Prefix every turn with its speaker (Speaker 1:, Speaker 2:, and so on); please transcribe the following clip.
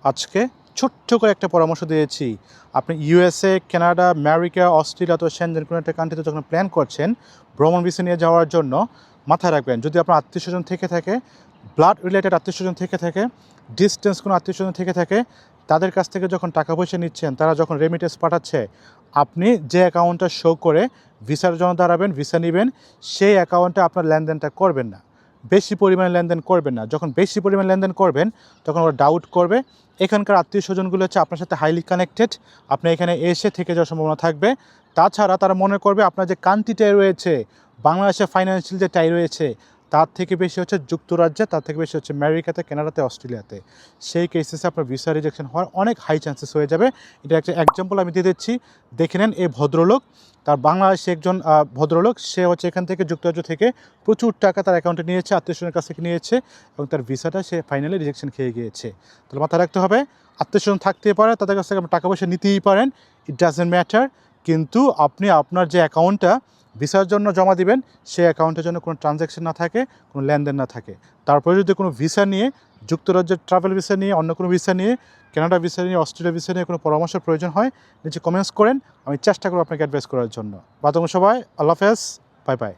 Speaker 1: আজকে ছোট্ট করে একটা পরামর্শ দিয়েছি। আপনি ইউএসএ, কানাডা, আমেরিকা, অস্ট্রেলিয়া অথবা সেনজেন কোনো একটা কান্ট্রিতে যখন প্ল্যান করছেন ভ্রমণ ভিসা নিয়ে যাওয়ার জন্য, মাথায় রাখবেন যদি আপনার আত্মীয়স্বজন থেকে থাকে, ব্লাড রিলেটেড আত্মীয়স্বজন থেকে থাকে, ডিস্টেন্স কোনো আত্মীয়স্বজন থেকে থাকে, তাদের কাছ থেকে যখন টাকা পয়সা নিচ্ছেন, তারা যখন রেমিটেন্স পাঠাচ্ছে, আপনি যে অ্যাকাউন্টটা শো করে ভিসার জন্য দাঁড়াবেন, ভিসা নেবেন, সেই অ্যাকাউন্টে আপনার লেনদেনটা করবেন না। বেশি পরিমাণে লেনদেন করবেন না। যখন বেশি পরিমাণে লেনদেন করবেন, তখন ওরা ডাউট করবে। এখানকার আত্মীয়স্বজনগুলো হচ্ছে আপনার সাথে হাইলি কানেক্টেড, আপনি এখানে এসে থেকে যাওয়ার সম্ভাবনা থাকবে। তাছাড়া তারা মনে করবে আপনার যে কান্ট্রিটাই রয়েছে, বাংলাদেশের ফাইন্যান্সিয়াল যে টাই রয়েছে, তার থেকে বেশি হচ্ছে যুক্তরাজ্যে, তার থেকে বেশি হচ্ছে আমেরিকাতে, কানাডাতে, অস্ট্রেলিয়াতে। সেই কেসেসে আপনার ভিসা রিজেকশন হওয়ার অনেক হাই চান্সেস হয়ে যাবে। এটা একটা এক্সাম্পল আমি দিয়ে দিচ্ছি। দেখে নেন, এই ভদ্রলোক, তার বাংলাদেশে একজন ভদ্রলোক, সে হচ্ছে এখান থেকে যুক্তরাজ্য থেকে প্রচুর টাকা তার অ্যাকাউন্টে নিয়েছে, আত্মীয়স্বজনের কাছ থেকে নিয়েছে, এবং তার ভিসাটা সে ফাইনালি রিজেকশন খেয়ে গিয়েছে। তাহলে মাথায় রাখতে হবে, আত্মীয়স্বজন থাকতেই পারে, তাদের কাছ থেকে আপনি টাকা পয়সা নিতেই পারেন, ইট ডাজেন্ট ম্যাটার। কিন্তু আপনি আপনার যে অ্যাকাউন্টটা ভিসার জন্য জমা দিবেন, সেই অ্যাকাউন্টের জন্য কোনো ট্রানজ্যাকশন না থাকে, কোনো লেনদেন না থাকে। তারপরে যদি কোনো ভিসা নিয়ে, যুক্তরাজ্যের ট্রাভেল ভিসা নিয়ে, অন্য কোনো ভিসা নিয়ে, কানাডা ভিসা নিয়ে, অস্ট্রেলিয়া ভিসা নিয়ে কোনো পরামর্শের প্রয়োজন হয়, নিচে কমেন্টস করেন, আমি চেষ্টা করব আপনাকে অ্যাডভাইস করার জন্য। বাদম সবাই, আল্লাহ হাফেজ, বাই বাই।